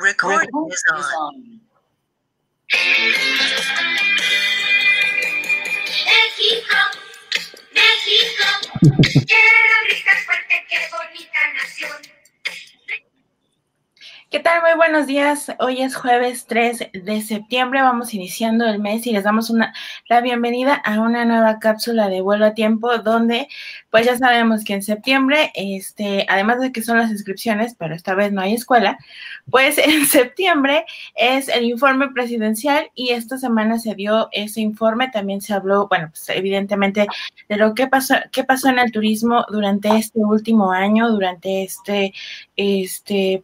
Recording is on. México, México, quiero gritar fuerte, qué bonita nación. ¿Qué tal? Muy buenos días. Hoy es jueves 3 de septiembre. Vamos iniciando el mes y les damos la bienvenida a una nueva cápsula de Vuelo a Tiempo, donde pues ya sabemos que en septiembre, además de que son las inscripciones, pero esta vez no hay escuela, pues en septiembre es el informe presidencial y esta semana se dio ese informe. También se habló, bueno, pues evidentemente de lo que pasó en el turismo durante este último año, durante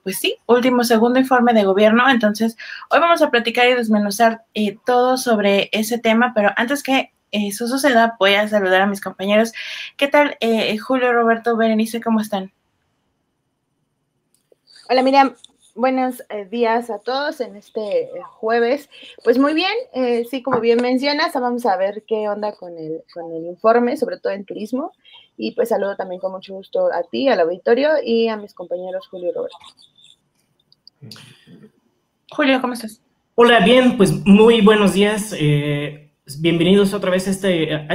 pues sí, segundo informe de gobierno. Entonces, hoy vamos a platicar y desmenuzar todo sobre ese tema, pero antes que eso suceda, voy a saludar a mis compañeros. ¿Qué tal, Julio, Roberto, Berenice, cómo están? Hola, Miriam. Buenos días a todos en este jueves. Pues muy bien, sí, como bien mencionas, vamos a ver qué onda con el informe, sobre todo en turismo. Y pues saludo también con mucho gusto a ti, al auditorio y a mis compañeros Julio y Roberto. Julio, ¿cómo estás? Hola, bien, pues muy buenos días. Bienvenidos otra vez a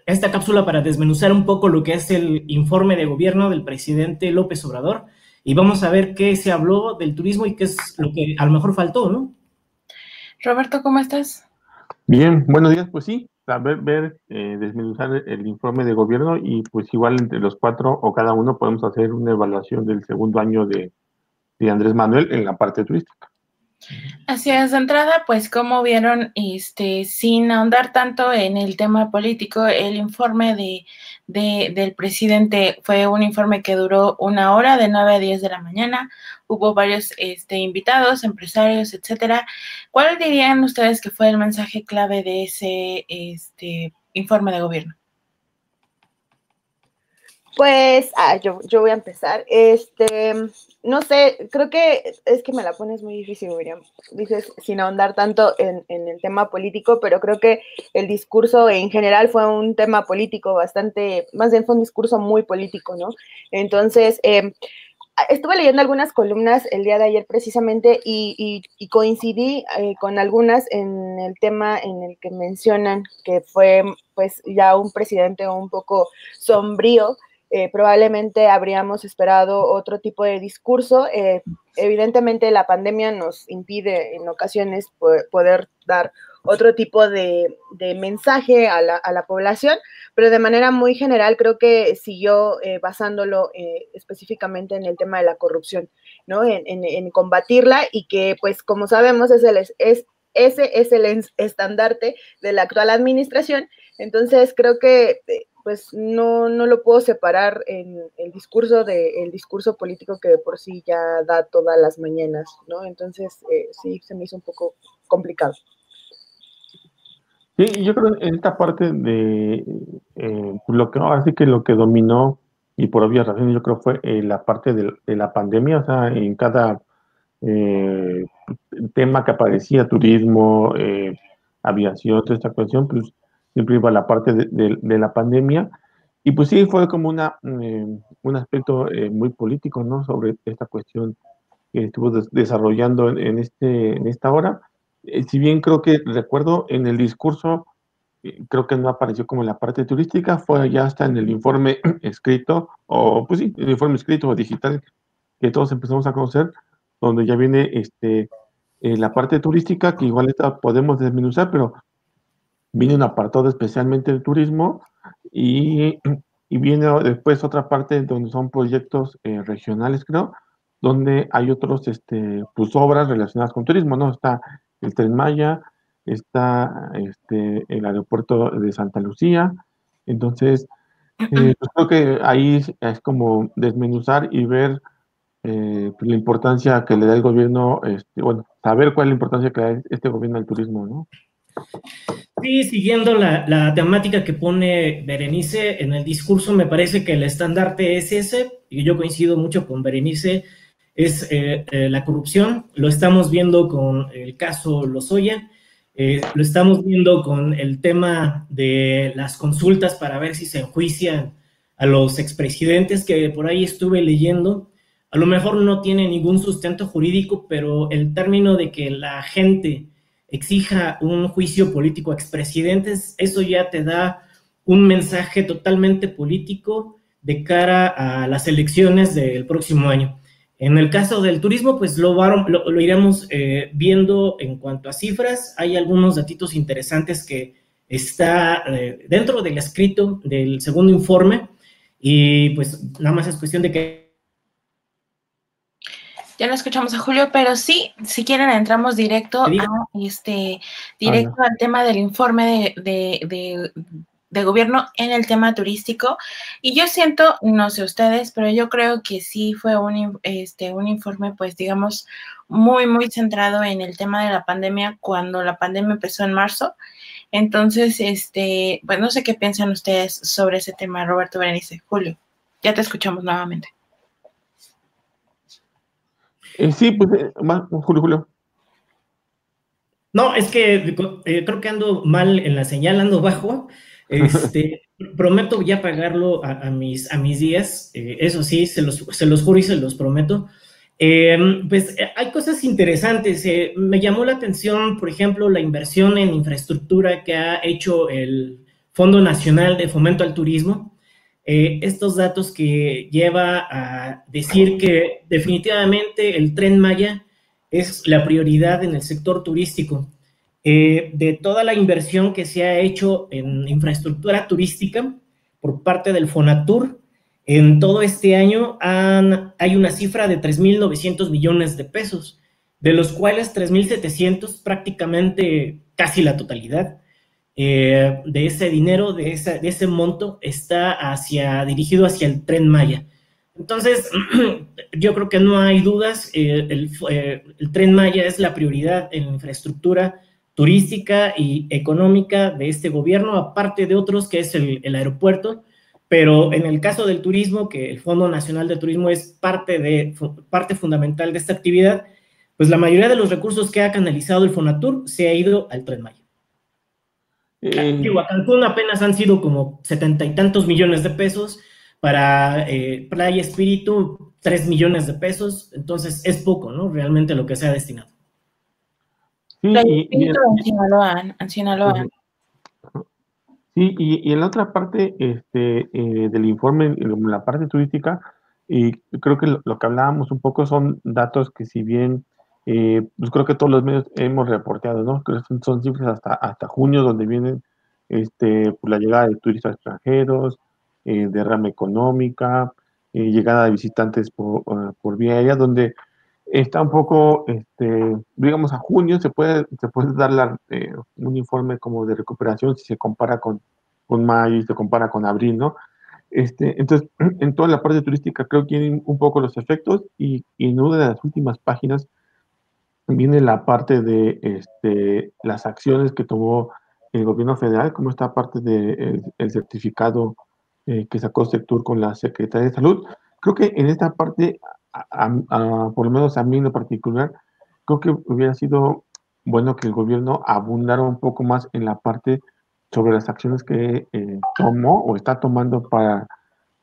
esta cápsula para desmenuzar un poco lo que es el informe de gobierno del presidente López Obrador. Y vamos a ver qué se habló del turismo y qué es lo que a lo mejor faltó, ¿no? Roberto, ¿cómo estás? Bien, buenos días. Pues sí, desmenuzar el informe de gobierno y pues igual entre los cuatro o cada uno podemos hacer una evaluación del segundo año de Andrés Manuel en la parte turística. Así es, de entrada, pues como vieron, sin ahondar tanto en el tema político, el informe del presidente fue un informe que duró 1 hora, de 9 a 10 de la mañana. Hubo varios invitados, empresarios, etcétera. ¿Cuál dirían ustedes que fue el mensaje clave de ese informe de gobierno? Pues, yo voy a empezar. No sé, creo que es que me la pones muy difícil, Miriam. Dices, sin ahondar tanto en el tema político, pero creo que el discurso en general fue un tema político bastante, más bien fue un discurso muy político, ¿no? Entonces, estuve leyendo algunas columnas el día de ayer precisamente y coincidí con algunas en el tema en el que mencionan que fue pues ya un presidente un poco sombrío. Probablemente habríamos esperado otro tipo de discurso. Evidentemente la pandemia nos impide en ocasiones poder dar otro tipo de mensaje a la población, pero de manera muy general creo que siguió basándolo específicamente en el tema de la corrupción, ¿no? En combatirla y que, pues, como sabemos, ese es el estandarte de la actual administración. Entonces creo que pues no lo puedo separar en el discurso político que de por sí ya da todas las mañanas, ¿no? Entonces sí, se me hizo un poco complicado. Sí, yo creo en esta parte de así que lo que dominó, y por obvias razones, yo creo fue la parte de la pandemia. O sea, en cada tema que aparecía, turismo, aviación, toda esta cuestión, pues siempre iba la parte de la pandemia. Y pues sí, fue como un aspecto muy político, ¿no? Sobre esta cuestión que estuvo desarrollando en esta hora. Si bien creo que recuerdo en el discurso, creo que no apareció como en la parte turística, fue ya hasta en el informe escrito, o pues sí, el informe escrito o digital que todos empezamos a conocer, donde ya viene la parte turística, que igual esta podemos desmenuzar, pero viene un apartado especialmente de turismo y viene después otra parte donde son proyectos regionales, creo, donde hay otros, pues obras relacionadas con turismo, ¿no? Está el Tren Maya, está el aeropuerto de Santa Lucía. Entonces, pues creo que ahí es como desmenuzar y ver pues la importancia que le da el gobierno, saber cuál es la importancia que da este gobierno al turismo, ¿no? Sí, siguiendo la temática que pone Berenice en el discurso, me parece que el estandarte es ese, y yo coincido mucho con Berenice, es la corrupción. Lo estamos viendo con el caso Lozoya, lo estamos viendo con el tema de las consultas para ver si se enjuician a los expresidentes, que por ahí estuve leyendo. a lo mejor no tiene ningún sustento jurídico, pero el término de que la gente exija un juicio político a expresidentes, eso ya te da un mensaje totalmente político de cara a las elecciones del próximo año. En el caso del turismo, pues lo iremos viendo en cuanto a cifras. Hay algunos datitos interesantes que está dentro del escrito del segundo informe, y pues nada más es cuestión de que... Ya no escuchamos a Julio, pero sí, si quieren entramos directo al tema del informe de gobierno en el tema turístico. Y yo siento, no sé ustedes, pero yo creo que sí fue un informe, pues digamos, muy, muy centrado en el tema de la pandemia, cuando la pandemia empezó en marzo. Entonces, pues no sé qué piensan ustedes sobre ese tema, Roberto, Berenice. Julio, ya te escuchamos nuevamente. Sí, pues, Julio. No, es que creo que ando mal en la señal, ando bajo. Prometo ya pagarlo a mis días, eso sí, se los juro y se los prometo. Pues hay cosas interesantes. Me llamó la atención, por ejemplo, la inversión en infraestructura que ha hecho el Fondo Nacional de Fomento al Turismo. Estos datos que lleva a decir que definitivamente el Tren Maya es la prioridad en el sector turístico. De toda la inversión que se ha hecho en infraestructura turística por parte del Fonatur, en todo este año hay una cifra de 3.900 millones de pesos, de los cuales 3.700, prácticamente casi la totalidad, de ese dinero, de ese monto, está dirigido hacia el Tren Maya. Entonces, yo creo que no hay dudas, el Tren Maya es la prioridad en la infraestructura turística y económica de este gobierno, aparte de otros, que es el aeropuerto. Pero en el caso del turismo, que el Fondo Nacional de Turismo es parte fundamental de esta actividad, pues la mayoría de los recursos que ha canalizado el Fonatur se ha ido al Tren Maya. A Cancún apenas han sido como 70 y tantos millones de pesos, para Playa Espíritu 3 millones de pesos, entonces es poco, ¿no? Realmente lo que se ha destinado. Sí, en Sinaloa. Sí, y en la otra parte del informe, en la parte turística, creo que lo que hablábamos un poco son datos que, si bien pues creo que todos los medios hemos reporteado, ¿no? Que son cifras hasta junio, donde vienen pues la llegada de turistas extranjeros, derrama económica, llegada de visitantes por vía aérea, donde está un poco, digamos, a junio se puede dar un informe como de recuperación si se compara con mayo y se compara con abril, ¿no? Entonces, en toda la parte turística creo que tienen un poco los efectos, y en una de las últimas páginas viene la parte de las acciones que tomó el gobierno federal, como esta parte del certificado que sacó Sectur con la Secretaría de Salud. Creo que en esta parte, por lo menos a mí en lo particular, creo que hubiera sido bueno que el gobierno abundara un poco más en la parte sobre las acciones que tomó o está tomando para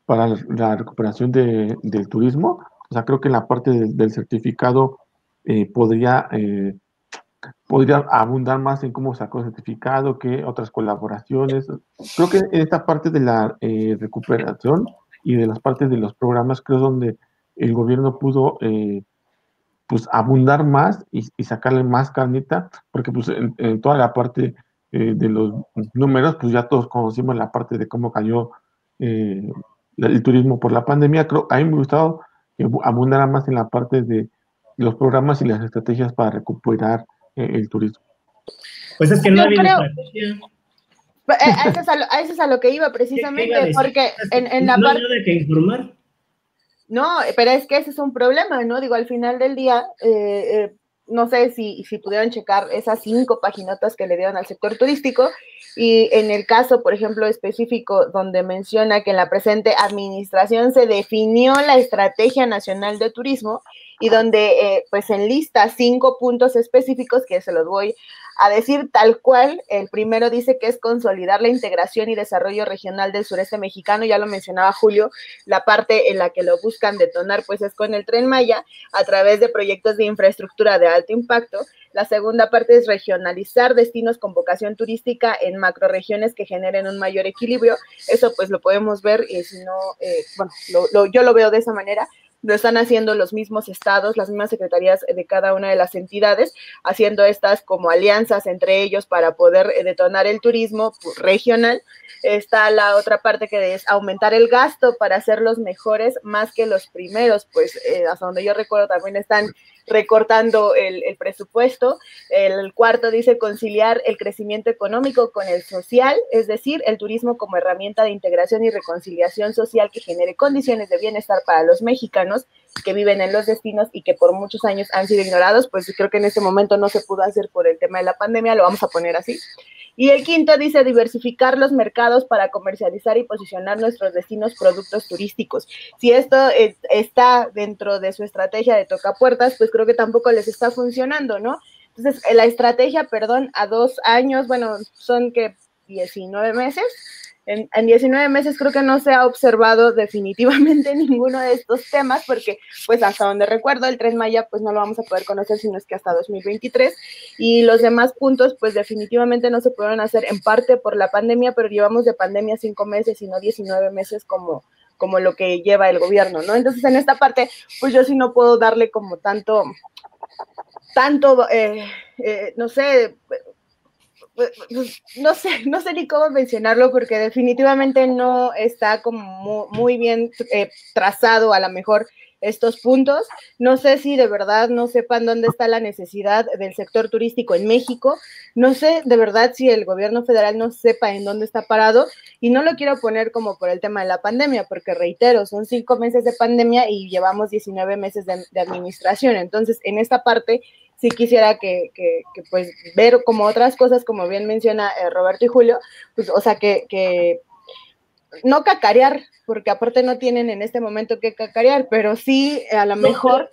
la recuperación del turismo. O sea, creo que en la parte del certificado podría abundar más en cómo sacó el certificado, qué otras colaboraciones. Creo que en esta parte de la recuperación y de las partes de los programas, creo donde el gobierno pudo pues abundar más y sacarle más carnita, porque pues en toda la parte de los números, pues ya todos conocimos la parte de cómo cayó el turismo por la pandemia. A mí me gustado que abundara más en la parte de los programas y las estrategias para recuperar el turismo. Pues es que no había estrategia. A eso es a lo que iba precisamente, porque en la parte... No hay nada que informar. No, pero es que ese es un problema, ¿no? Digo, al final del día, no sé si pudieron checar esas 5 paginotas que le dieron al sector turístico, y en el caso, por ejemplo, específico, donde menciona que en la presente administración se definió la Estrategia Nacional de Turismo, y donde pues enlista 5 puntos específicos que se los voy a decir tal cual, el primero dice que es consolidar la integración y desarrollo regional del sureste mexicano, ya lo mencionaba Julio, la parte en la que lo buscan detonar pues es con el Tren Maya, a través de proyectos de infraestructura de alto impacto. La segunda parte es regionalizar destinos con vocación turística en macroregiones que generen un mayor equilibrio. Eso pues lo podemos ver, si no, bueno, yo lo veo de esa manera. Lo están haciendo los mismos estados, las mismas secretarías de cada una de las entidades, haciendo estas como alianzas entre ellos para poder detonar el turismo regional. Está la otra parte que es aumentar el gasto para hacerlos mejores más que los primeros, pues hasta donde yo recuerdo también están recortando el presupuesto. El cuarto dice conciliar el crecimiento económico con el social, es decir, el turismo como herramienta de integración y reconciliación social que genere condiciones de bienestar para los mexicanos que viven en los destinos y que por muchos años han sido ignorados, pues creo que en este momento no se pudo hacer por el tema de la pandemia, lo vamos a poner así. Y el quinto dice diversificar los mercados para comercializar y posicionar nuestros destinos productos turísticos. Si esto está dentro de su estrategia de tocapuertas, pues creo que tampoco les está funcionando, ¿no? Entonces, la estrategia, perdón, a 2 años, bueno, son que 19 meses. En 19 meses creo que no se ha observado definitivamente ninguno de estos temas, porque pues hasta donde recuerdo el Tren Maya pues no lo vamos a poder conocer sino es que hasta 2023, y los demás puntos pues definitivamente no se pudieron hacer en parte por la pandemia, pero llevamos de pandemia 5 meses y no 19 meses como lo que lleva el gobierno, ¿no? Entonces en esta parte pues yo sí no puedo darle como tanto, no sé, no sé ni cómo mencionarlo porque definitivamente no está como muy bien trazado a lo mejor estos puntos. No sé si de verdad no sepan dónde está la necesidad del sector turístico en México. No sé de verdad si el gobierno federal no sepa en dónde está parado, y no lo quiero poner como por el tema de la pandemia, porque reitero, son 5 meses de pandemia y llevamos 19 meses de administración. Entonces, en esta parte sí quisiera que pues ver como otras cosas, como bien menciona Roberto y Julio, pues o sea que no cacarear, porque aparte no tienen en este momento que cacarear, pero sí a lo mejor.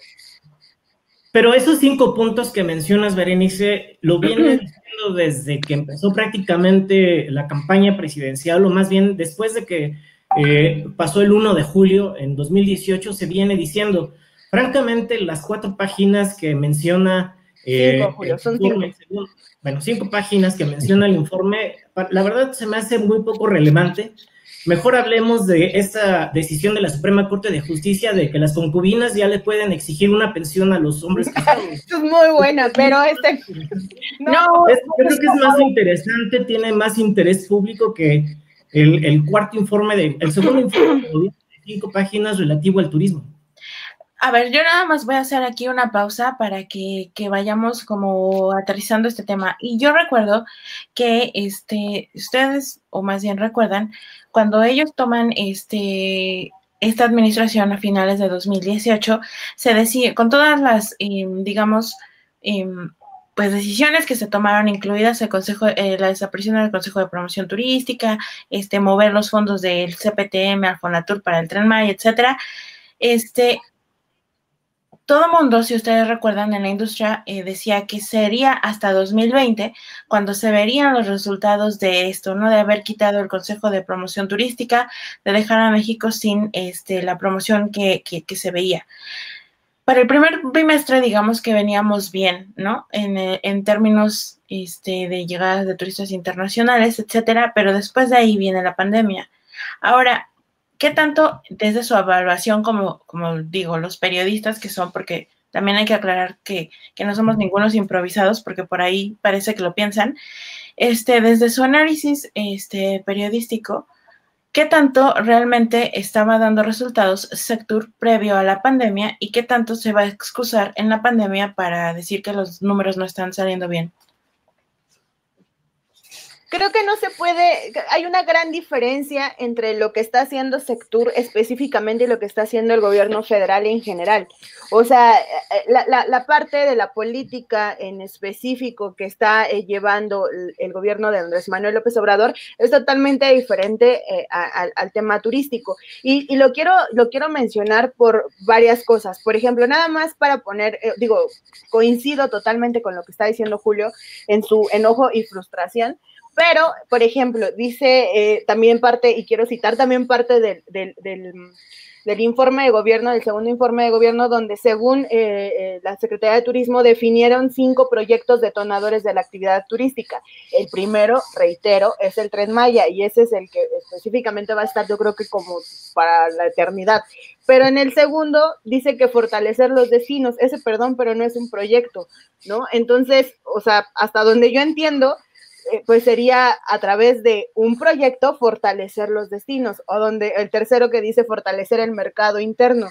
Pero esos 5 puntos que mencionas, Berenice, lo viene diciendo desde que empezó prácticamente la campaña presidencial, o más bien después de que pasó el 1 de julio en 2018, se viene diciendo. Francamente, las 4 páginas que menciona 5, Julio, son 5. Bueno, 5 páginas que menciona el informe, la verdad se me hace muy poco relevante. Mejor hablemos de esta decisión de la Suprema Corte de Justicia de que las concubinas ya le pueden exigir una pensión a los hombres casados. Esto es muy buena, pero yo creo que es más interesante, tiene más interés público que el segundo informe de 5 páginas relativo al turismo. A ver, yo nada más voy a hacer aquí una pausa para que vayamos como aterrizando este tema. Y yo recuerdo que ustedes, o más bien recuerdan, cuando ellos toman esta administración a finales de 2018, se decía, con todas las, digamos, pues decisiones que se tomaron, incluidas el consejo, la desaparición del Consejo de Promoción Turística, mover los fondos del CPTM al Fonatur para el Tren Maya, etcétera, todo mundo, si ustedes recuerdan, en la industria decía que sería hasta 2020 cuando se verían los resultados de esto, ¿no? De haber quitado el Consejo de Promoción Turística, de dejar a México sin la promoción que se veía. Para el primer trimestre, digamos que veníamos bien, ¿no? En términos de llegadas de turistas internacionales, etcétera, pero después de ahí viene la pandemia. Ahora, ¿qué tanto desde su evaluación, como digo, los periodistas que son, porque también hay que aclarar que no somos ningunos improvisados, porque por ahí parece que lo piensan, desde su análisis periodístico, ¿qué tanto realmente estaba dando resultados Sectur previo a la pandemia y qué tanto se va a excusar en la pandemia para decir que los números no están saliendo bien? creo que no se puede, hay una gran diferencia entre lo que está haciendo Sectur específicamente y lo que está haciendo el gobierno federal en general. O sea, la parte de la política en específico que está llevando el gobierno de Andrés Manuel López Obrador es totalmente diferente al tema turístico. Y lo quiero mencionar por varias cosas. Por ejemplo, nada más para poner, coincido totalmente con lo que está diciendo Julio en su enojo y frustración. Pero, por ejemplo, dice también parte, y quiero citar también parte del informe de gobierno, del segundo informe de gobierno, donde según la Secretaría de Turismo definieron 5 proyectos detonadores de la actividad turística. El primero, reitero, es el Tren Maya, y ese es el que específicamente va a estar, yo creo que como para la eternidad. Pero en el segundo dice que fortalecer los destinos, ese perdón, pero no es un proyecto, ¿no? Entonces, o sea, hasta donde yo entiendo, pues sería a través de un proyecto fortalecer los destinos, o donde el tercero que dice fortalecer el mercado interno.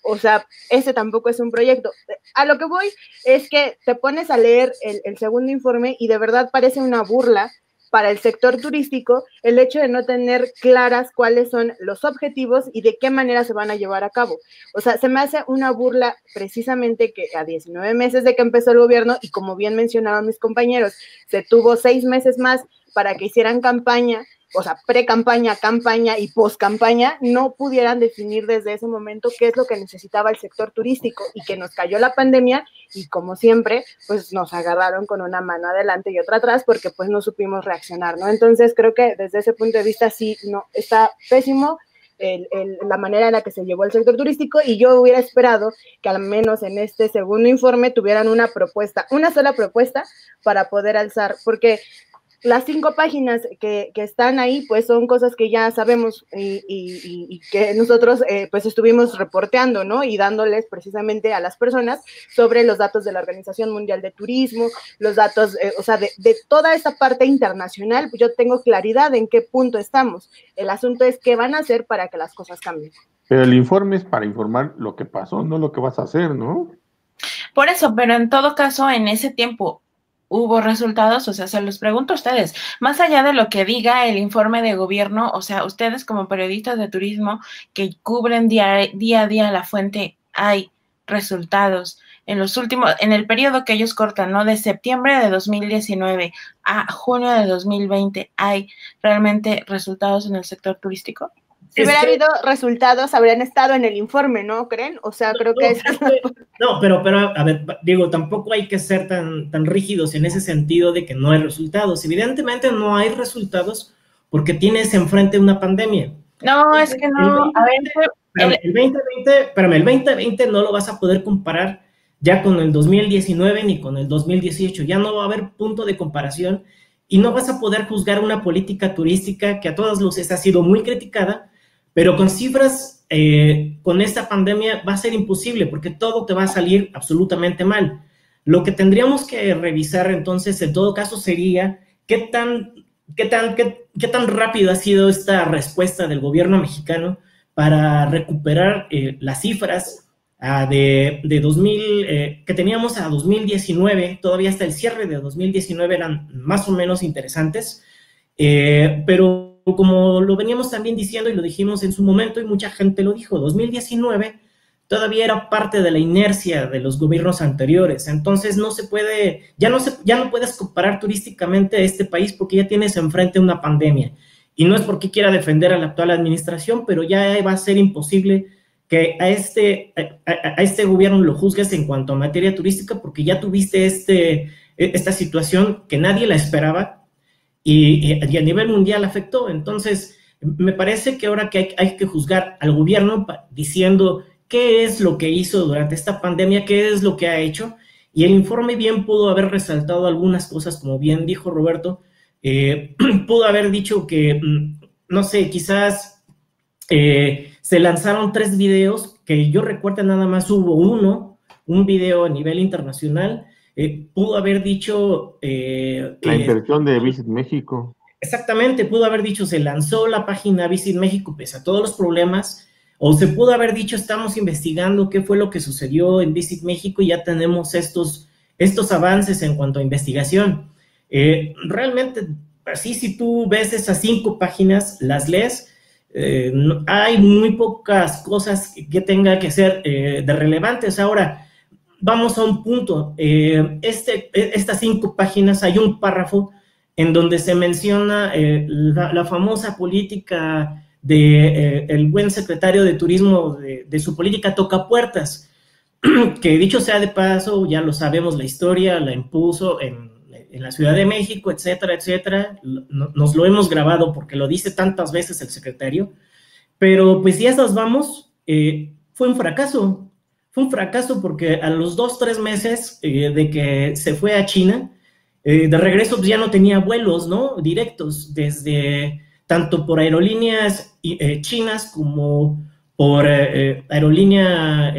O sea, ese tampoco es un proyecto. A lo que voy es que te pones a leer el segundo informe y de verdad parece una burla para el sector turístico el hecho de no tener claras cuáles son los objetivos y de qué manera se van a llevar a cabo. O sea, se me hace una burla precisamente que a 19 meses de que empezó el gobierno, y como bien mencionaban mis compañeros, se tuvo 6 meses más para que hicieran campaña, o sea, pre-campaña, campaña y post-campaña, no pudieran definir desde ese momento qué es lo que necesitaba el sector turístico, y que nos cayó la pandemia y como siempre, pues nos agarraron con una mano adelante y otra atrás porque pues no supimos reaccionar, ¿no? Entonces creo que desde ese punto de vista sí, no, está pésimo la manera en la que se llevó el sector turístico, y yo hubiera esperado que al menos en este segundo informe tuvieran una sola propuesta para poder alzar, porque las 5 páginas que están ahí, pues son cosas que ya sabemos y que nosotros pues estuvimos reporteando, ¿no? Y dándoles precisamente a las personas sobre los datos de la Organización Mundial de Turismo, los datos, o sea, de toda esa parte internacional. Yo tengo claridad en qué punto estamos. El asunto es qué van a hacer para que las cosas cambien. Pero el informe es para informar lo que pasó, no lo que vas a hacer, ¿no? Por eso, pero en todo caso, en ese tiempo, ¿hubo resultados? O sea, se los pregunto a ustedes, más allá de lo que diga el informe de gobierno, o sea, ustedes como periodistas de turismo que cubren día a día la fuente, ¿hay resultados? En el periodo que ellos cortan, ¿no? De septiembre de 2019 a junio de 2020, ¿hay realmente resultados en el sector turístico? Si hubiera habido resultados, habrían estado en el informe, ¿no creen? O sea, creo que... No, pero a ver, digo, tampoco hay que ser tan rígidos en ese sentido de que no hay resultados. Evidentemente no hay resultados porque tienes enfrente una pandemia. No, es que no. El 2020 no lo vas a poder comparar ya con el 2019 ni con el 2018. Ya no va a haber punto de comparación y no vas a poder juzgar una política turística que a todas luces ha sido muy criticada, pero con cifras, con esta pandemia va a ser imposible porque todo te va a salir absolutamente mal. Lo que tendríamos que revisar entonces, en todo caso, sería qué tan rápido ha sido esta respuesta del gobierno mexicano para recuperar las cifras de 2000, que teníamos a 2019, todavía hasta el cierre de 2019 eran más o menos interesantes, pero como lo veníamos también diciendo y lo dijimos en su momento y mucha gente lo dijo, 2019 todavía era parte de la inercia de los gobiernos anteriores, entonces no se puede, ya no puedes comparar turísticamente a este país porque ya tienes enfrente una pandemia, y no es porque quiera defender a la actual administración, pero ya va a ser imposible que a este gobierno lo juzgues en cuanto a materia turística porque ya tuviste esta situación que nadie la esperaba, y a nivel mundial afectó. Entonces, me parece que ahora que hay que juzgar al gobierno diciendo qué es lo que hizo durante esta pandemia, qué es lo que ha hecho, y el informe bien pudo haber resaltado algunas cosas, como bien dijo Roberto, pudo haber dicho que, no sé, quizás se lanzaron 3 videos, que yo recuerdo nada más hubo un video a nivel internacional. Pudo haber dicho... la inversión de Visit México. Exactamente, pudo haber dicho, se lanzó la página Visit México pese a todos los problemas, o se pudo haber dicho, estamos investigando qué fue lo que sucedió en Visit México y ya tenemos estos avances en cuanto a investigación. Realmente así si tú ves esas 5 páginas, las lees, hay muy pocas cosas que tenga que ser de relevantes. Ahora, vamos a un punto. Estas 5 páginas, hay un párrafo en donde se menciona la famosa política de el buen secretario de Turismo de su política tocapuertas, que dicho sea de paso, ya lo sabemos la historia, la impuso en la Ciudad de México, etcétera, etcétera. Nos lo hemos grabado porque lo dice tantas veces el secretario, pero pues si a esas vamos, fue un fracaso. Fue un fracaso porque a los 2, 3 meses de que se fue a China, de regreso pues ya no tenía vuelos, ¿no? Directos, tanto por aerolíneas chinas como por la aerolínea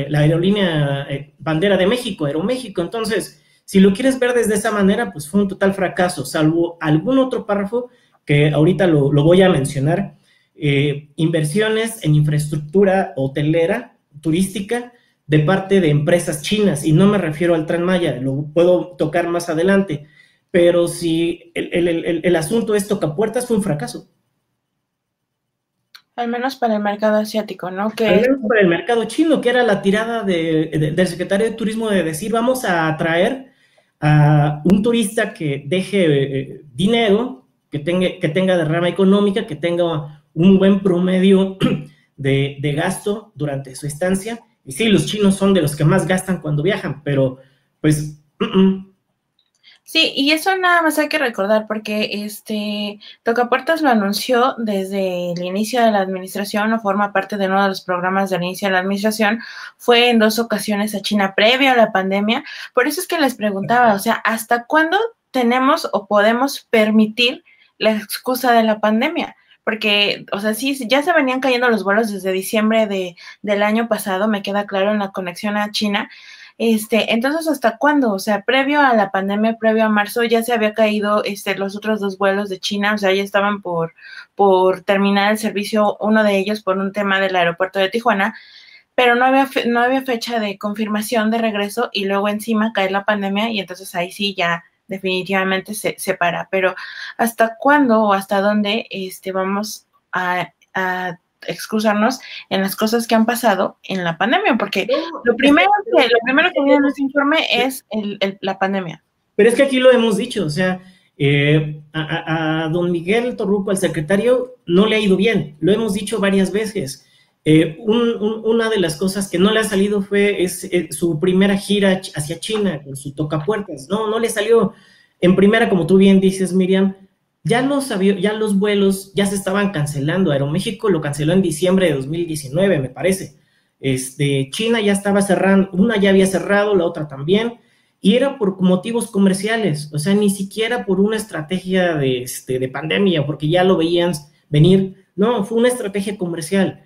bandera de México, Aeroméxico. Entonces, si lo quieres ver desde esa manera, pues fue un total fracaso, salvo algún otro párrafo que ahorita lo voy a mencionar. Inversiones en infraestructura hotelera, turística, de parte de empresas chinas, y no me refiero al Tren Maya, lo puedo tocar más adelante, pero si el asunto es tocapuertas, fue un fracaso. Al menos para el mercado asiático, ¿no? Al menos para el mercado chino, que era la tirada del secretario de Turismo de decir, vamos a atraer a un turista que deje dinero, que tenga derrama económica, que tenga un buen promedio de gasto durante su estancia. Y sí, los chinos son de los que más gastan cuando viajan, pero pues... Sí, y eso nada más hay que recordar porque Tocapuertas lo anunció desde el inicio de la administración, o forma parte de uno de los programas del inicio de la administración. Fue en 2 ocasiones a China previo a la pandemia. Por eso es que les preguntaba, o sea, ¿hasta cuándo tenemos o podemos permitir la excusa de la pandemia? Porque, o sea, sí, ya se venían cayendo los vuelos desde diciembre del año pasado, me queda claro, en la conexión a China. Entonces, ¿hasta cuándo? O sea, previo a la pandemia, previo a marzo, ya se había caído los otros 2 vuelos de China, o sea, ya estaban por terminar el servicio, uno de ellos por un tema del aeropuerto de Tijuana, pero no había fecha de confirmación de regreso, y luego encima cae la pandemia, y entonces ahí sí ya definitivamente se para. Pero ¿hasta cuándo o hasta dónde vamos a excusarnos en las cosas que han pasado en la pandemia? Porque lo primero que viene en este informe es la pandemia. Pero es que aquí lo hemos dicho, o sea, a don Miguel Torruco, al secretario, no le ha ido bien, lo hemos dicho varias veces. Una de las cosas que no le ha salido fue su primera gira hacia China con su tocapuertas. No le salió. En primera, como tú bien dices, Miriam, ya los vuelos ya se estaban cancelando. Aeroméxico lo canceló en diciembre de 2019, me parece. China ya estaba cerrando, una ya había cerrado, la otra también, y era por motivos comerciales, o sea, ni siquiera por una estrategia de pandemia, porque ya lo veían venir. No, fue una estrategia comercial.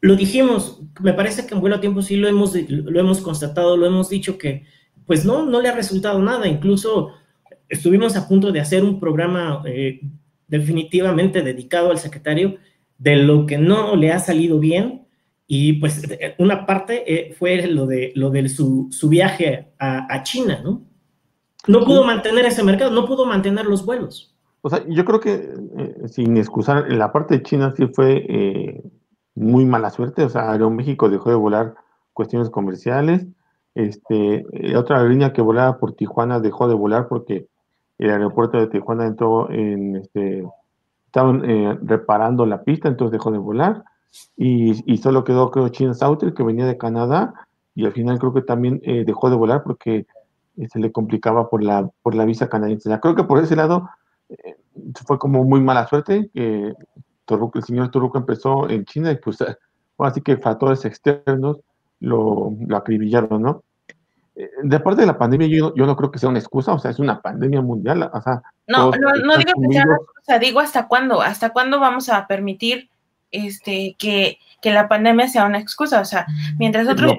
Lo dijimos, me parece que en Vuelo a Tiempo sí lo hemos constatado, lo hemos dicho que pues no le ha resultado nada. Incluso estuvimos a punto de hacer un programa definitivamente dedicado al secretario de lo que no le ha salido bien, y pues una parte fue lo de su viaje a China, ¿no? No pudo mantener ese mercado, no pudo mantener los vuelos. O sea, yo creo que sin excusar, en la parte de China sí fue muy mala suerte. O sea, Aeroméxico dejó de volar cuestiones comerciales. Otra aerolínea que volaba por Tijuana dejó de volar porque el aeropuerto de Tijuana entró estaban reparando la pista, entonces dejó de volar. Y solo quedó, creo, China Southern, que venía de Canadá, y al final creo que también dejó de volar porque se le complicaba por la visa canadiense. O sea, creo que por ese lado fue como muy mala suerte que el señor Torruco empezó en China, y pues así que factores externos lo acribillaron, ¿no? De parte de la pandemia, yo no creo que sea una excusa. O sea, es una pandemia mundial. O sea, no digo que sea una excusa, digo hasta cuándo vamos a permitir que la pandemia sea una excusa. O sea, mientras otros...